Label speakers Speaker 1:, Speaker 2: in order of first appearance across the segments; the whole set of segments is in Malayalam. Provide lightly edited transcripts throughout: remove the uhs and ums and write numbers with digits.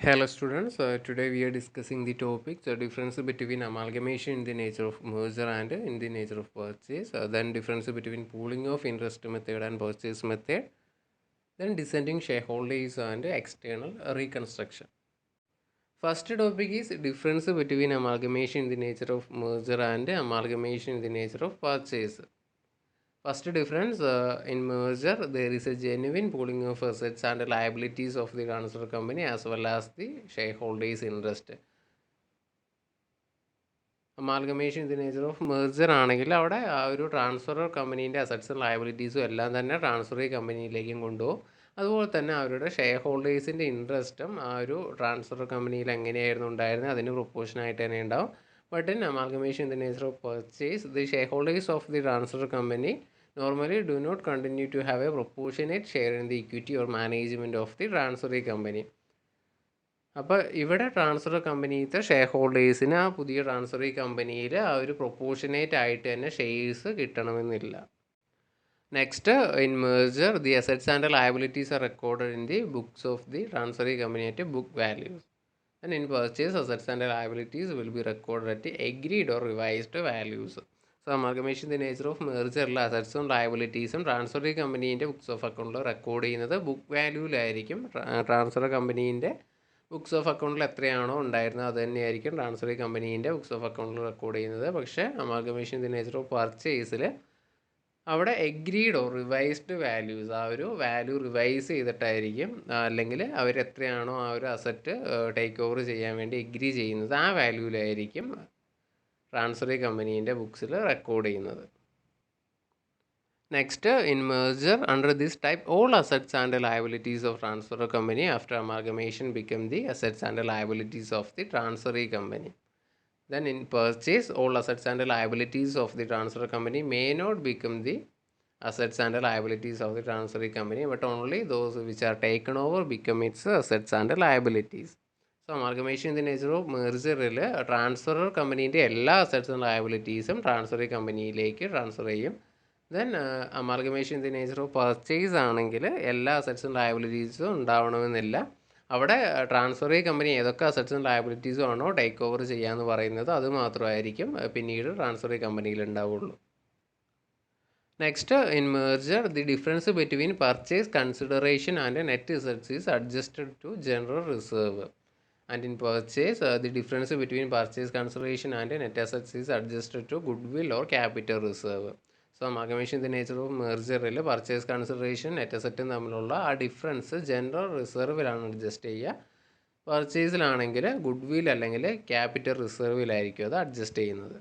Speaker 1: Hello students, today we are discussing the topic the difference between amalgamation in the nature of merger and in the nature of purchase, then difference between pooling of interest method and purchase method, then dissenting shareholders and external reconstruction. First topic is difference between amalgamation in the nature of merger and amalgamation in the nature of purchase. First difference, in merger there is a genuine pooling of assets and liabilities of the transfer company as well as the shareholders interest. Amalgamation in the nature of merger ആണെങ്കിൽ അവിടെ ആ ഒരു ട്രാൻസ്ഫറർ കമ്പനീൻ്റെ അസറ്റ്സും ലയബിലിറ്റീസും എല്ലാം തന്നെ ട്രാൻസ്ഫറി കമ്പനിയിലേക്കും കൊണ്ടുപോകും. അതുപോലെ തന്നെ അവരുടെ ഷെയർ ഹോൾഡേഴ്സിൻ്റെ ഇൻട്രസ്റ്റും ആ ഒരു ട്രാൻസ്ഫർ കമ്പനിയിൽ എങ്ങനെയായിരുന്നു ഉണ്ടായിരുന്നത് അതിന് പ്രൊപ്പോർഷനായിട്ട് തന്നെ ഉണ്ടാവും. But in amalgamation in the nature of purchase the share holders of the transfer company normally do not continue to have a proportionate share in the equity or management of the transferee company. അപ്പോൾ ഇവിടെ ട്രാൻസ്ഫർ കമ്പനിയിലത്തെ ഷെയർ ഹോൾഡേഴ്സിന് ആ പുതിയ ട്രാൻസ്ഫറി കമ്പനിയിൽ ആ ഒരു പ്രൊപ്പോർഷനേറ്റ് ആയിട്ട് തന്നെ ഷെയർസ് കിട്ടണമെന്നില്ല. Next, in merger the assets and liabilities are recorded in the books of the transferee company at book values. And in purchase assets and liabilities will be recorded at agreed or revised values. So amalgamation the nature of മെർജറിലെ അസറ്റ്സും ലയബിലിറ്റീസും ട്രാൻസ്ഫറി കമ്പനീൻ്റെ ബുക്സ് ഓഫ് അക്കൗണ്ടിൽ റെക്കോർഡ് ചെയ്യുന്നത് ബുക്ക് വാല്യൂവിലായിരിക്കും. ട്രാൻസ്ഫർ കമ്പനീൻ്റെ ബുക്സ് ഓഫ് അക്കൗണ്ടിൽ എത്രയാണോ ഉണ്ടായിരുന്നത് അത് തന്നെയായിരിക്കും ട്രാൻസ്ഫറി കമ്പനീൻ്റെ ബുക്സ് ഓഫ് അക്കൗണ്ടിൽ റെക്കോർഡ് ചെയ്യുന്നത്. പക്ഷേ അമാൽഗമേഷൻ ദി നേച്ചർ ഓഫ് പർച്ചേസിൽ അവിടെ എഗ്രീഡ് ഓർ റിവൈസ്ഡ് വാല്യൂസ്, ആ ഒരു വാല്യൂ റിവൈസ് ചെയ്തിട്ടായിരിക്കും, അല്ലെങ്കിൽ അവർ എത്രയാണോ ആ ഒരു അസറ്റ് ടേക്ക് ഓവർ ചെയ്യാൻ വേണ്ടി എഗ്രി ചെയ്യുന്നത് ആ വാല്യൂവിലായിരിക്കും ട്രാൻസ്ഫറി കമ്പനീൻ്റെ ബുക്സിൽ റെക്കോർഡ് ചെയ്യുന്നത്. Next, in merger, under this type, all assets and liabilities of transfer company after amalgamation become the assets and liabilities of the transferee company. Then in purchase, all assets and liabilities of the transfer company may not become the assets and liabilities of the transferee company, but only those which are taken over become its assets and liabilities. So amalgamation in the nature of merger transferor കമ്പനീൻ്റെ എല്ലാ അസറ്റ്സും ലയബിലിറ്റീസും ട്രാൻസ്ഫറി കമ്പനിയിലേക്ക് ട്രാൻസ്ഫർ ചെയ്യും. Then amalgamation in the nature of purchase ആണെങ്കിൽ എല്ലാ അസറ്റ്സും ലയബിലിറ്റീസും ഉണ്ടാവണമെന്നില്ല. അവിടെ ട്രാൻസ്ഫറി കമ്പനി ഏതൊക്കെ അസറ്റ്സും ലയബിലിറ്റീസും ആണോ ടേക്ക് ഓവർ ചെയ്യാമെന്ന് പറയുന്നത് അത് മാത്രമായിരിക്കും പിന്നീട് ട്രാൻസ്ഫറി കമ്പനിയിൽ ഉണ്ടാവുള്ളൂ. Next, in merger the difference between purchase consideration and net assets is adjusted to general reserve. And in purchase, the difference between purchase consideration and net assets is adjusted to goodwill or capital reserve. So amalgamation in the nature of merger purchase consideration net അസറ്റും തമ്മിലുള്ള ആ ഡിഫറൻസ് ജനറൽ റിസർവിലാണ് അഡ്ജസ്റ്റ് ചെയ്യുക. പർച്ചേസിലാണെങ്കിൽ ഗുഡ്വിൽ അല്ലെങ്കിൽ ക്യാപിറ്റൽ റിസർവിലായിരിക്കും അത് അഡ്ജസ്റ്റ് ചെയ്യുന്നത്.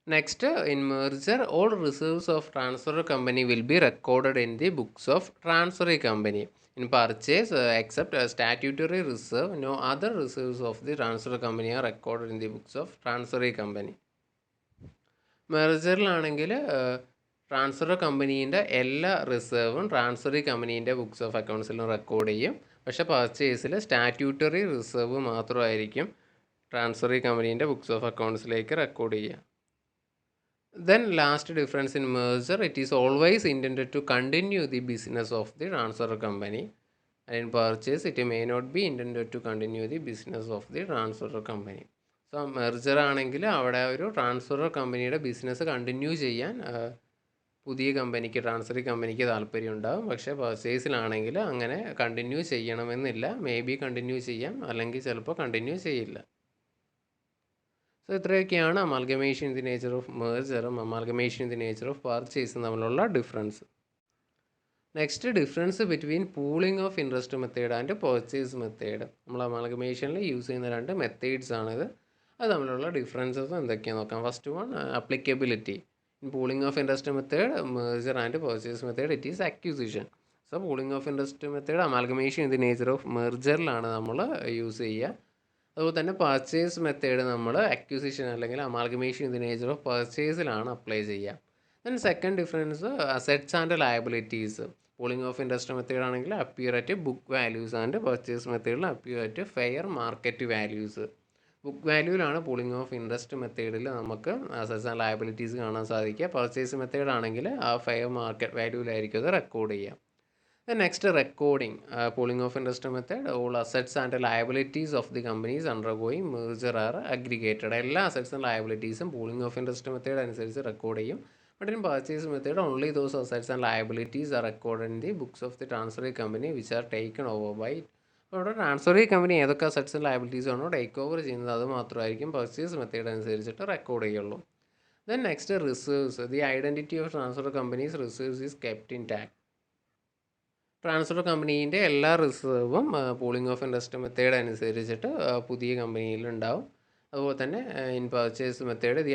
Speaker 1: Next, in merger all reserves of transfer company will be recorded in the books of transferee company. In purchase, except a statutory reserve, no other reserves of the transfer company are recorded in the books of transferee company. മെർജറിലാണെങ്കിൽ ട്രാൻസ്ഫർ കമ്പനീൻ്റെ എല്ലാ റിസർവും ട്രാൻസ്ഫറി കമ്പനീൻ്റെ ബുക്സ് ഓഫ് അക്കൗണ്ട്സിലും റെക്കോർഡ് ചെയ്യും. പക്ഷേ പർച്ചേസിൽ സ്റ്റാറ്റ്യൂട്ടറി റിസർവ് മാത്രമായിരിക്കും ട്രാൻസ്ഫറി കമ്പനീൻ്റെ ബുക്സ് ഓഫ് അക്കൗണ്ട്സിലേക്ക് റെക്കോർഡ് ചെയ്യുക. Then last difference in merger, it is always intended to continue the business of the transfer company, and in purchase it may not be intended to continue the business of the transfer company. So merger ആണെങ്കിൽ അവിടെ ഒരു ട്രാൻസ്ഫർ കമ്പനിയുടെ ബിസിനസ് കണ്ടിന്യൂ ചെയ്യാൻ പുതിയ കമ്പനിക്ക് ട്രാൻസ്ഫറി കമ്പനിക്ക് താല്പര്യം ഉണ്ടാകും. പക്ഷേ പർച്ചേസിലാണെങ്കിൽ അങ്ങനെ കണ്ടിന്യൂ ചെയ്യണമെന്നില്ല. മേ ബി കണ്ടിന്യൂ ചെയ്യാം, അല്ലെങ്കിൽ ചിലപ്പോൾ കണ്ടിന്യൂ ചെയ്യില്ല. സോ ഇത്രയൊക്കെയാണ് amalgamation in the nature of മെർജറും amalgamation in the nature of പർച്ചേസും തമ്മിലുള്ള difference. Next, difference between pooling of interest method and purchase method. നമ്മൾ അമാൽഗമേഷനിൽ യൂസ് ചെയ്യുന്ന രണ്ട് മെത്തേഡ്സ് ആണിത്. അത് തമ്മിലുള്ള ഡിഫറൻസസ് എന്തൊക്കെയാണെന്ന് നോക്കാം. First one, applicability. In pooling of interest method, merger and purchase method, it is acquisition. So pooling of interest method amalgamation in the nature of മെർജറിലാണ് നമ്മൾ യൂസ് ചെയ്യുക. അതുപോലെ തന്നെ പർച്ചേസ് മെത്തേഡ് നമ്മൾ അക്യൂസിഷൻ അല്ലെങ്കിൽ amalgamation in the nature of പർച്ചേസിലാണ് അപ്ലൈ ചെയ്യുക. Then second difference, assets and liabilities. Pooling of interest method ആണെങ്കിൽ appear at book values and purchase മെത്തേഡിൽ appear at fair market values. Book വാല്യൂവിലാണ് പൂളിംഗ് ഓഫ് ഇൻട്രസ്റ്റ് മെത്തേഡിൽ നമുക്ക് അസറ്റ്സ് ആൻഡ് ലയബിലിറ്റീസ് കാണാൻ സാധിക്കുക. പർച്ചേസ് മെത്തേഡ് ആണെങ്കിൽ ആ ഫെയർ മാർക്കറ്റ് വാല്യൂവിലായിരിക്കും അത് റെക്കോർഡ് ചെയ്യുക. Next, recording. Pooling of interest method. All assets and liabilities of the companies undergoing merger are aggregated. എല്ലാ assets and liabilities pooling of interest method അനുസരിച്ച് റെക്കോർഡ് ചെയ്യും. But in purchase method, only those assets and liabilities are recorded in the books of the transferee company which are taken over by it. അപ്പോൾ ഇവിടെ ട്രാൻസ്ഫറി കമ്പനി ഏതൊക്കെ അസറ്റ്സ് ആൻഡ് ലയബിലിറ്റീസ് ആണോ ടേക്ക് ഓവർ ചെയ്യുന്നത് അത് മാത്രമായിരിക്കും പർച്ചേസ് മെത്തേഡ് അനുസരിച്ചിട്ട് റെക്കോർഡ് ചെയ്യുള്ളൂ. Then next, reserves. The identity of transfer companies reserves is kept intact. Transfer കമ്പനീൻ്റെ എല്ലാ റിസർവും പൂളിംഗ് ഓഫ് ഇൻട്രസ്റ്റ് മെത്തേഡ് അനുസരിച്ചിട്ട് പുതിയ കമ്പനിയിലുണ്ടാവും. അതുപോലെ തന്നെ in purchase method the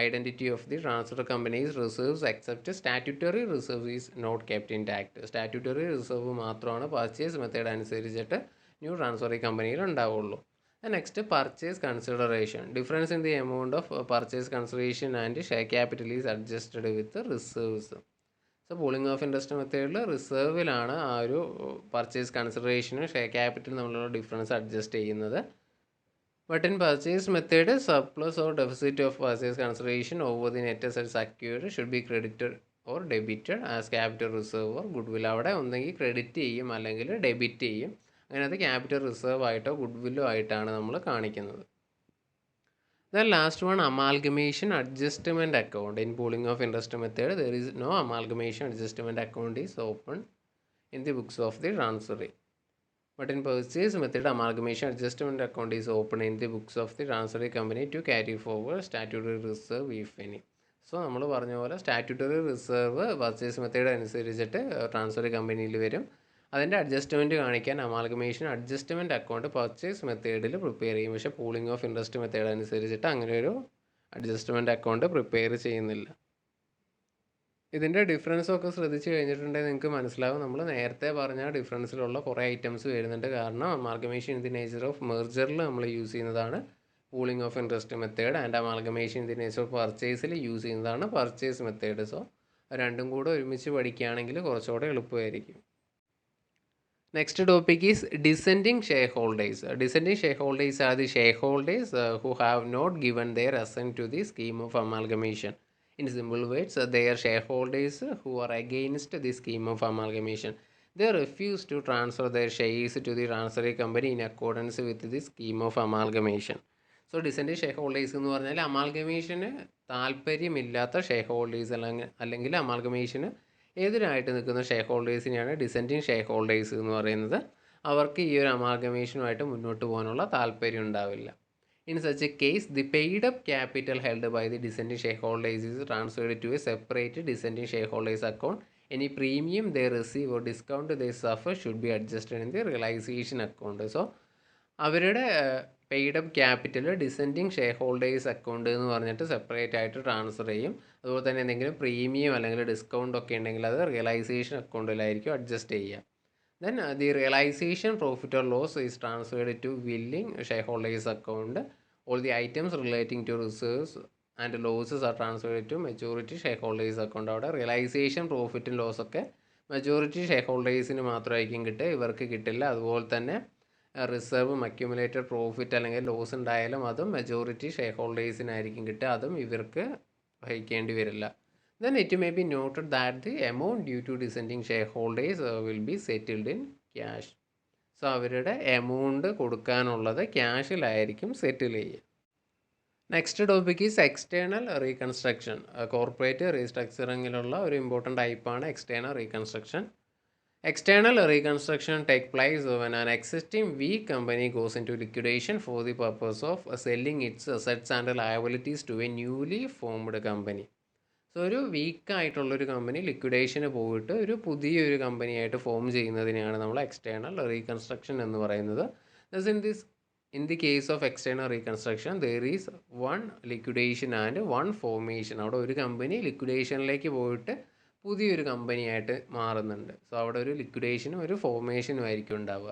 Speaker 1: identity of the transfer companies reserves except statutory reserve is not kept intact. Statutory reserve മാത്രമാണ് പർച്ചേസ് മെത്തേഡ് അനുസരിച്ചിട്ട് ന്യൂ ട്രാൻസ്ഫറി കമ്പനിയിൽ ഉണ്ടാവുള്ളൂ. Next, purchase consideration. Difference in the amount of purchase consideration and share capital is adjusted with reserves. So pooling of interest മെത്തേഡിൽ റിസർവിലാണ് ആ ഒരു പർച്ചേസ് കൺസിഡറേഷനും ഷെയർ ക്യാപിറ്റലും തമ്മിലുള്ള ഡിഫറൻസ് അഡ്ജസ്റ്റ് ചെയ്യുന്നത്. But in purchase method surplus or deficit of purchase consideration over the net assets acquired should be credited or debited as capital reserve or good will. അവിടെ ഒന്നെങ്കിൽ ക്രെഡിറ്റ് ചെയ്യും അല്ലെങ്കിൽ ഡെബിറ്റ് ചെയ്യും. അങ്ങനെ അത് ക്യാപിറ്റൽ റിസർവ് ആയിട്ടോ ഗുഡ് വില്ലോ ആയിട്ടാണ് നമ്മൾ കാണിക്കുന്നത്. Then last one, amalgamation adjustment account. In pooling of interest method, there is no amalgamation adjustment account is open in the books of the transferee. But in purchase method, amalgamation adjustment account is open in the books of the transferee company to carry forward statutory reserve if any. So നമ്മൾ പറഞ്ഞ പോലെ സ്റ്റാറ്റ്യൂട്ടറി റിസർവ് പർച്ചേസ് മെത്തേഡ് അനുസരിച്ചിട്ട് ട്രാൻസ്ഫറി കമ്പനിയിൽ വരും. അതിൻ്റെ അഡ്ജസ്റ്റ്മെൻറ്റ് കാണിക്കാൻ അമാൽഗമേഷൻ അഡ്ജസ്റ്റ്മെൻറ്റ് അക്കൗണ്ട് പർച്ചേസ് മെത്തേഡിൽ പ്രിപ്പയർ ചെയ്യും. പക്ഷേ പൂളിംഗ് ഓഫ് ഇൻട്രസ്റ്റ് മെത്തേഡ് അനുസരിച്ചിട്ട് അങ്ങനെ ഒരു അഡ്ജസ്റ്റ്മെൻറ്റ് അക്കൗണ്ട് പ്രിപ്പയർ ചെയ്യുന്നില്ല. ഇതിൻ്റെ ഡിഫറൻസൊക്കെ ശ്രദ്ധിച്ച് കഴിഞ്ഞിട്ടുണ്ടെങ്കിൽ നിങ്ങൾക്ക് മനസ്സിലാവും. നമ്മൾ നേരത്തെ പറഞ്ഞ ഡിഫറൻസിലുള്ള കുറേ ഐറ്റംസ് വരുന്നുണ്ട്. കാരണം amalgamation in the nature of മെർജറിൽ നമ്മൾ യൂസ് ചെയ്യുന്നതാണ് pooling of interest method, and amalgamation in the nature of പർച്ചേസിൽ യൂസ് ചെയ്യുന്നതാണ് പർച്ചേസ് മെത്തേഡ്. സോ രണ്ടും കൂടെ ഒരുമിച്ച് പഠിക്കുകയാണെങ്കിൽ കുറച്ചുകൂടെ എളുപ്പമായിരിക്കും. Next topic is dissenting shareholders. Dissenting shareholders are the shareholders who have not given their assent to the scheme of amalgamation. In simple words, they are shareholders who are against the scheme of amalgamation. They refuse to transfer their shares to the transferee company in accordance with the scheme of amalgamation. So dissenting shareholders എന്ന് പറഞ്ഞാൽ അമാൽഗമേഷന് താല്പര്യമില്ലാത്ത ഷെയർ ഹോൾഡേഴ്സ് അല്ലെങ്കിൽ അമാൽഗമേഷന് എതിരായിട്ട് നിൽക്കുന്ന ഷെയർ ഹോൾഡേഴ്സിനെയാണ് ഡിസെൻറ്റിങ് ഷെയർ ഹോൾഡേഴ്സ് എന്ന് പറയുന്നത്. അവർക്ക് ഈ ഒരു അമാൽഗമേഷനുമായിട്ട് മുന്നോട്ട് പോകാനുള്ള താല്പര്യം ഉണ്ടാവില്ല. In such a case, the paid up capital held by the dissenting share holders is transferred to a separate dissenting share holders account. Any premium they receive or discount they suffer should be adjusted in the realisation account. So അവരുടെ paid up capital dissenting share holders account എന്ന് പറഞ്ഞിട്ട് സെപ്പറേറ്റ് ആയിട്ട് ട്രാൻസ്ഫർ ചെയ്യും. അതുപോലെ തന്നെ എന്തെങ്കിലും പ്രീമിയം അല്ലെങ്കിൽ ഡിസ്കൗണ്ട് ഒക്കെ ഉണ്ടെങ്കിൽ അത് റിയലൈസേഷൻ അക്കൗണ്ടിലായിരിക്കും അഡ്ജസ്റ്റ് ചെയ്യുക. Then the realisation profit or loss is transferred to willing share holders account. All the items relating to reserves and losses are transferred to majority share holders account. അവിടെ റിയലൈസേഷൻ പ്രോഫിറ്റും ലോസൊക്കെ മെജോറിറ്റി ഷെയർ ഹോൾഡേഴ്സിന് മാത്രമായിരിക്കും കിട്ടുക, ഇവർക്ക് കിട്ടില്ല. അതുപോലെ തന്നെ റിസർവും അക്യുമുലേറ്റഡ് പ്രോഫിറ്റ് അല്ലെങ്കിൽ ലോസ് ഉണ്ടായാലും അതും മെജോറിറ്റി ഷെയർ ഹോൾഡേഴ്സിനായിരിക്കും കിട്ടുക, അതും ഇവർക്ക് വഹിക്കേണ്ടി വരില്ല. Then it may be noted that the amount due to dissenting shareholders will be settled in cash. So അവരുടെ എമൗണ്ട് കൊടുക്കാനുള്ളത് ക്യാഷിലായിരിക്കും സെറ്റിൽ ചെയ്യുക. Next topic is external reconstruction. Corporate റീസ്ട്രക്ചറിങ്ങിലുള്ള ഒരു ഇമ്പോർട്ടൻ്റ് ടൈപ്പാണ് external reconstruction. External reconstruction takes place when an existing weak company goes into liquidation for the purpose of selling its assets and liabilities to a newly formed company. So ഒരു വീക്കായിട്ടുള്ളൊരു കമ്പനി ലിക്വിഡേഷന് പോയിട്ട് ഒരു പുതിയൊരു കമ്പനിയായിട്ട് ഫോം ചെയ്യുന്നതിനെയാണ് നമ്മൾ എക്സ്റ്റേണൽ റീകൺസ്ട്രക്ഷൻ എന്ന് പറയുന്നത്. In the case of external reconstruction there is one liquidation and one formation. അവിടെ ഒരു കമ്പനി ലിക്വിഡേഷനിലേക്ക് പോയിട്ട് പുതിയൊരു കമ്പനിയായിട്ട് മാറുന്നുണ്ട്. സോ അവിടെ ഒരു ലിക്വിഡേഷനും ഒരു ഫോർമേഷനും ആയിരിക്കും ഉണ്ടാവുക.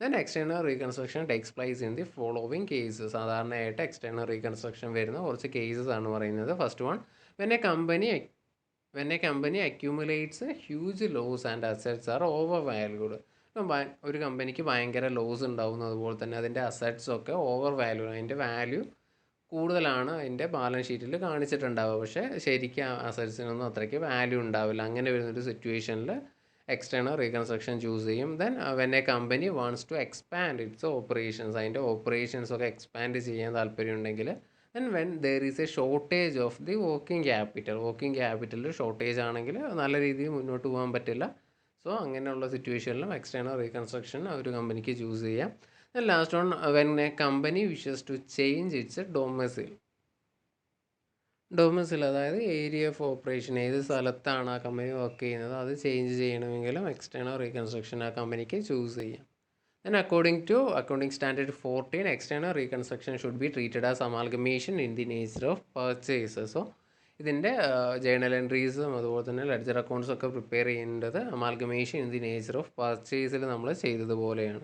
Speaker 1: Then external reconstruction takes place in the following cases. സാധാരണയായിട്ട് എക്സ്റ്റേണൽ റീകൺസ്ട്രക്ഷൻ വരുന്ന കുറച്ച് കേസസ് ആണ് പറയുന്നത്. First one, when a company accumulates a huge loss and assets are overvalued. ഒരു കമ്പനിക്ക് ഭയങ്കര ലോസ് ഉണ്ടാവും, അതുപോലെ തന്നെ അതിൻ്റെ അസറ്റ്സ് ഒക്കെ ഓവർ വാല്യൂ, അതിൻ്റെ വാല്യൂ കൂടുതലാണ് അതിൻ്റെ ബാലൻസ് ഷീറ്റിൽ കാണിച്ചിട്ടുണ്ടാവുക, പക്ഷേ ശരിക്കും അസറ്റ്സിനൊന്നും അത്രയ്ക്ക് വാല്യൂ ഉണ്ടാവില്ല. അങ്ങനെ വരുന്നൊരു സിറ്റുവേഷനിൽ എക്സ്റ്റേണൽ റീകൺസ്ട്രക്ഷൻ ചൂസ് ചെയ്യും. Then when a company wants to expand its operations, അതിൻ്റെ ഓപ്പറേഷൻസ് ഒക്കെ എക്സ്പാൻഡ് ചെയ്യാൻ താല്പര്യമുണ്ടെങ്കിൽ, then when there is a shortage of the working capital shortage ആണെങ്കിൽ നല്ല രീതിയിൽ മുന്നോട്ട് പോകാൻ പറ്റില്ല. സോ അങ്ങനെയുള്ള സിറ്റുവേഷനിലും എക്സ്റ്റേണൽ റീകൺസ്ട്രക്ഷൻ ഒരു കമ്പനിക്ക് ചൂസ് ചെയ്യാം. Then last one, when a company wishes to change its domicile അതായത് ഏരിയ ഓഫ് ഓപ്പറേഷൻ, ഏത് സ്ഥലത്താണ് ആ കമ്പനി വർക്ക് ചെയ്യുന്നത് അത് ചേഞ്ച് ചെയ്യണമെങ്കിലും എക്സ്റ്റേണൽ റീകൺസ്ട്രക്ഷൻ ആ കമ്പനിക്ക് ചൂസ് ചെയ്യാം. Then according to Accounting Standard 14, external reconstruction should be treated as amalgamation in the nature of purchases. So ഇതിൻ്റെ ജേണൽ എൻട്രീസും അതുപോലെ തന്നെ ലെഡ്ജർ അക്കൗണ്ട്സും ഒക്കെ പ്രിപ്പയർ ചെയ്യേണ്ടത് amalgamation in the nature of പർച്ചേസിൽ നമ്മൾ ചെയ്തതുപോലെയാണ്.